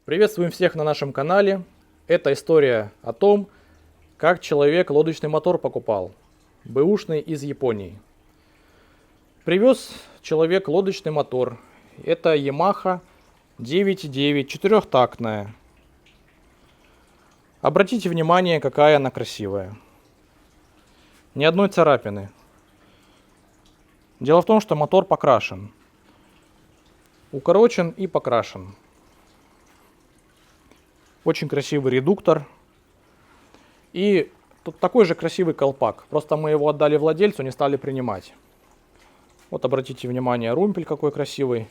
Приветствуем всех на нашем канале. Это история о том, как человек лодочный мотор покупал, бэушный из Японии. Привез человек лодочный мотор. Это Yamaha 9.9, четырехтактная. Обратите внимание, какая она красивая. Ни одной царапины. Дело в том, что мотор покрашен. Укорочен и покрашен. Очень красивый редуктор. И тут такой же красивый колпак. Просто мы его отдали владельцу, не стали принимать. Вот обратите внимание, румпель какой красивый.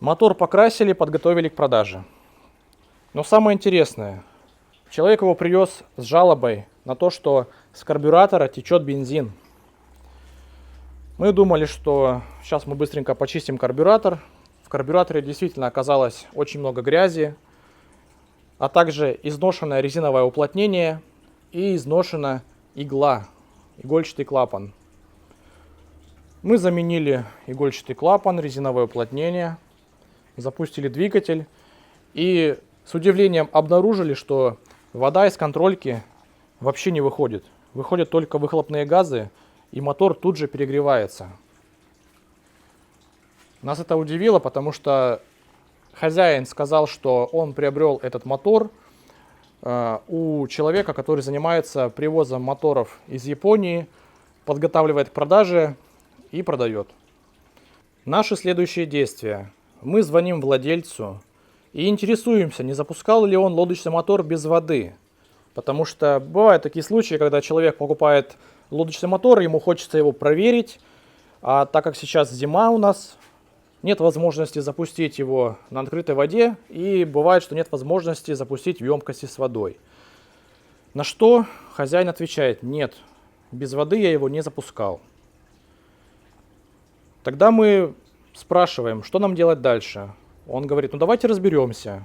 Мотор покрасили, подготовили к продаже. Но самое интересное. Человек его привез с жалобой на то, что с карбюратора течет бензин. Мы думали, что сейчас мы быстренько почистим карбюратор. В карбюраторе действительно оказалось очень много грязи, а также изношенное резиновое уплотнение и изношена игла, игольчатый клапан. Мы заменили игольчатый клапан, резиновое уплотнение, запустили двигатель и с удивлением обнаружили, что вода из контрольки вообще не выходит. Выходят только выхлопные газы, и мотор тут же перегревается. Нас это удивило, потому что хозяин сказал, что он приобрел этот мотор у человека, который занимается привозом моторов из Японии, подготавливает к продаже и продает. Наши следующие действия. Мы звоним владельцу и интересуемся, не запускал ли он лодочный мотор без воды. Потому что бывают такие случаи, когда человек покупает лодочный мотор, ему хочется его проверить, а так как сейчас зима у нас, нет возможности запустить его на открытой воде, и бывает, что нет возможности запустить в емкости с водой. На что хозяин отвечает: нет, без воды я его не запускал. Тогда мы спрашиваем, что нам делать дальше. Он говорит: ну давайте разберемся.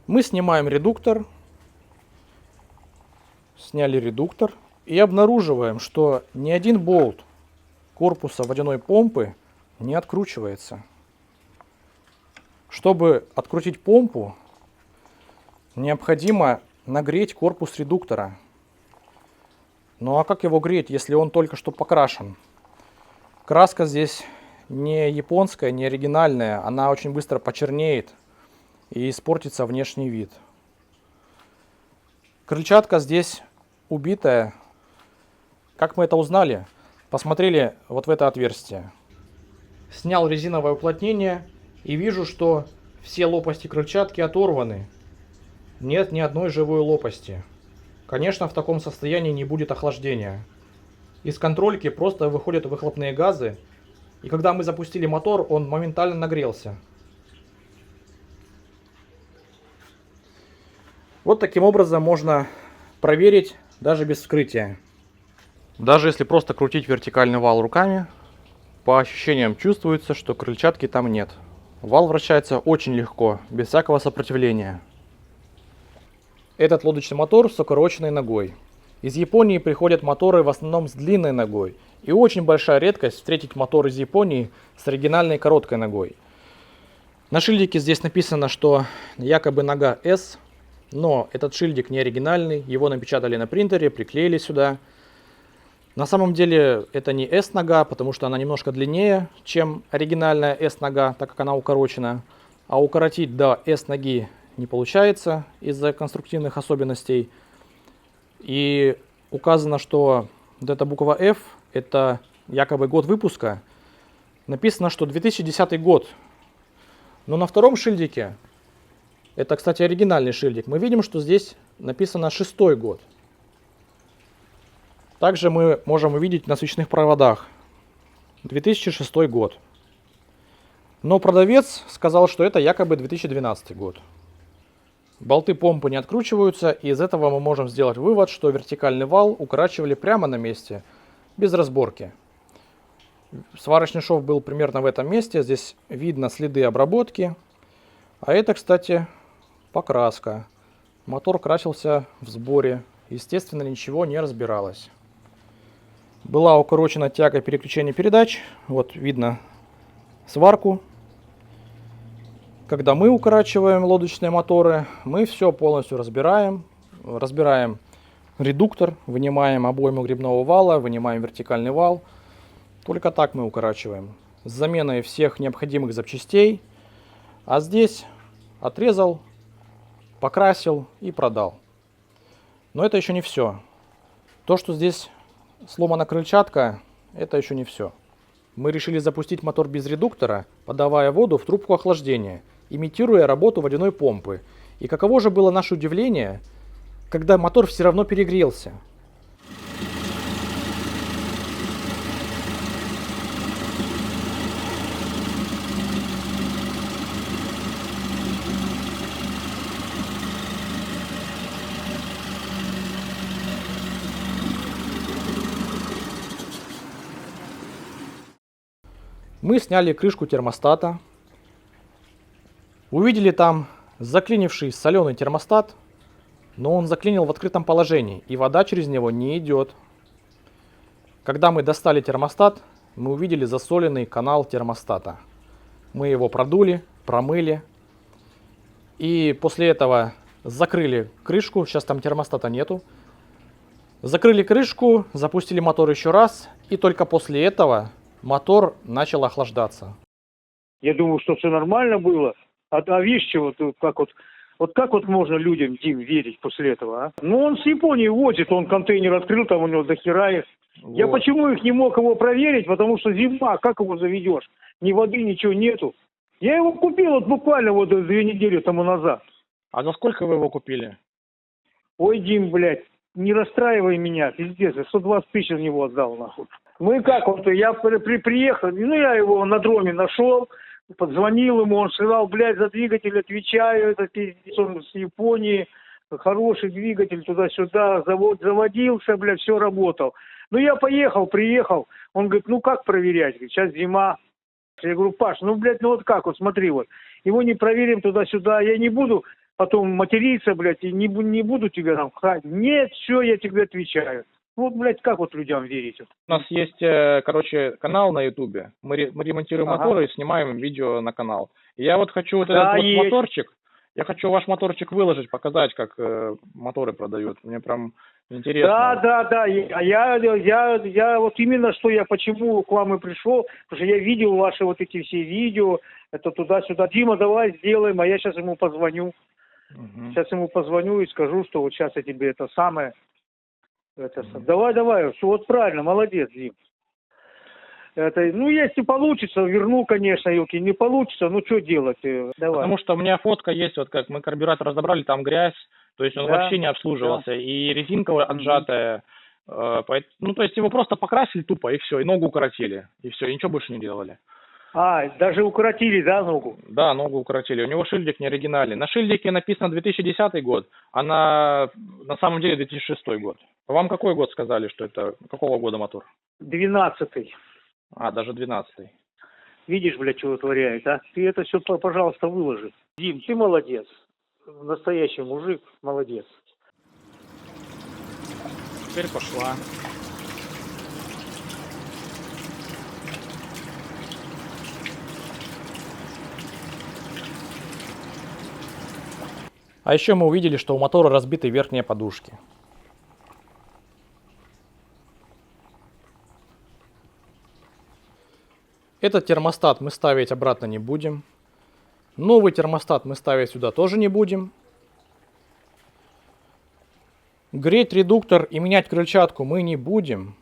Мы снимаем редуктор, сняли редуктор и обнаруживаем, что ни один болт корпуса водяной помпы не откручивается. Чтобы открутить помпу, необходимо нагреть корпус редуктора. Ну а как его греть, если он только что покрашен? Краска здесь не японская, не оригинальная, она очень быстро почернеет и испортится внешний вид. Крыльчатка здесь убитая. Как мы это узнали? Посмотрели вот в это отверстие. Снял резиновое уплотнение и вижу, что все лопасти крыльчатки оторваны. Нет ни одной живой лопасти. Конечно, в таком состоянии не будет охлаждения. Из контрольки просто выходят выхлопные газы, и когда мы запустили мотор, он моментально нагрелся. Вот таким образом можно проверить даже без вскрытия. Даже если просто крутить вертикальный вал руками, по ощущениям чувствуется, что крыльчатки там нет. Вал вращается очень легко, без всякого сопротивления. Этот лодочный мотор с укороченной ногой. Из Японии приходят моторы в основном с длинной ногой. И очень большая редкость встретить мотор из Японии с оригинальной короткой ногой. На шильдике здесь написано, что якобы нога S, но этот шильдик не оригинальный. Его напечатали на принтере, приклеили сюда. На самом деле это не S-нога, потому что она немножко длиннее, чем оригинальная S-нога, так как она укорочена. А укоротить до S-ноги не получается из-за конструктивных особенностей. И указано, что вот эта буква F – это якобы год выпуска. Написано, что 2010 год. Но на втором шильдике, это, кстати, оригинальный шильдик, мы видим, что здесь написано 6-й год. Также мы можем увидеть на свечных проводах 2006 год. Но продавец сказал, что это якобы 2012 год. Болты помпы не откручиваются, и из этого мы можем сделать вывод, что вертикальный вал укорачивали прямо на месте, без разборки. Сварочный шов был примерно в этом месте, здесь видно следы обработки. А это, кстати, покраска. Мотор красился в сборе, естественно, ничего не разбиралось. Была укорочена тяга переключения передач. Вот видно сварку. Когда мы укорачиваем лодочные моторы, мы все полностью разбираем. Разбираем редуктор, вынимаем обойму гребного вала, вынимаем вертикальный вал. Только так мы укорачиваем. С заменой всех необходимых запчастей. А здесь отрезал, покрасил и продал. Но это еще не все. То, что здесь сломана крыльчатка, это еще не все. Мы решили запустить мотор без редуктора, подавая воду в трубку охлаждения, имитируя работу водяной помпы. И каково же было наше удивление, когда мотор все равно перегрелся. Мы сняли крышку термостата, увидели там заклинивший соленый термостат, но он заклинил в открытом положении, и вода через него не идет. Когда мы достали термостат, мы увидели засоленный канал термостата. Мы его продули, промыли, и после этого закрыли крышку, сейчас там термостата нету. Закрыли крышку, запустили мотор еще раз, и только после этого мотор начал охлаждаться. Я думаю, что все нормально было. А видишь, как вот можно людям, Дим, верить после этого, а? Ну, он с Японии возит, он контейнер открыл, там у него дохера их. Вот. Я почему их не мог его проверить? Потому что зима, как его заведешь? Ни воды, ничего нету. Я его купил вот буквально 2 недели тому назад. А за сколько вы его купили? Ой, Дим, блядь, не расстраивай меня, пиздец, я 120 тысяч за него отдал, нахуй. Мы как, вот я приехал, ну я его на дроме нашел, позвонил ему, он сказал, блядь, за двигатель отвечаю, это пиздец, он с Японии, хороший двигатель, туда-сюда, заводился, блядь, все работал. Ну я приехал, он говорит, ну как проверять, сейчас зима. Я говорю, Паш, ну, блядь, ну вот как, вот смотри, вот, его не проверим туда-сюда, я не буду потом материться, блядь, и не буду тебя там хать. Нет, все, я тебе отвечаю. Вот, блядь, как вот людям верить? У нас есть, короче, канал на ютубе. Мы ремонтируем моторы и снимаем видео на канал. И я вот хочу вот этот вот моторчик, я хочу ваш моторчик выложить, показать, как моторы продают. Мне прям интересно. Да. Я вот именно что я почему к вам и пришел, потому что я видел ваши вот эти все видео, это туда-сюда. Дима, давай сделаем, а я сейчас ему позвоню. Сейчас ему позвоню и скажу, что вот сейчас я тебе это самое. Давай, все вот правильно, молодец, Дим. Это, ну, если получится, верну, конечно, Юки, не получится, ну, что делать? Давай. Потому что у меня фотка есть, вот как мы карбюратор разобрали, там грязь, то есть он вообще не обслуживался, и резинка отжатая, ну, то есть его просто покрасили тупо, и все, и ногу укоротили, и все, и ничего больше не делали. Даже укоротили, да, ногу? Да, ногу укоротили. У него шильдик не оригинальный. На шильдике написано 2010 год, а на самом деле 2006 год. Вам какой год сказали, что это? Какого года мотор? 12-й. Даже 12-й. Видишь, блядь, что вытворяет, а? Ты это все, пожалуйста, выложи. Дим, ты молодец. Настоящий мужик, молодец. Теперь пошла. А еще мы увидели, что у мотора разбиты верхние подушки. Этот термостат мы ставить обратно не будем. Новый термостат мы ставить сюда тоже не будем. Греть редуктор и менять крыльчатку мы не будем.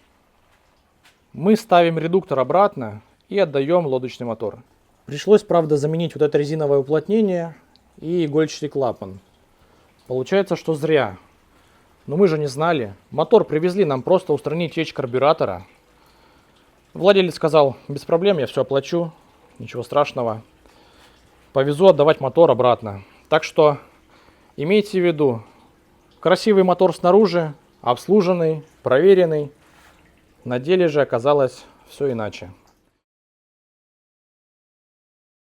Мы ставим редуктор обратно и отдаем лодочный мотор. Пришлось, правда, заменить вот это резиновое уплотнение и игольчатый клапан. Получается, что зря. Но мы же не знали. Мотор привезли нам просто устранить течь карбюратора. Владелец сказал, без проблем, я все оплачу. Ничего страшного. Повезу отдавать мотор обратно. Так что имейте в виду, красивый мотор снаружи, обслуженный, проверенный. На деле же оказалось все иначе.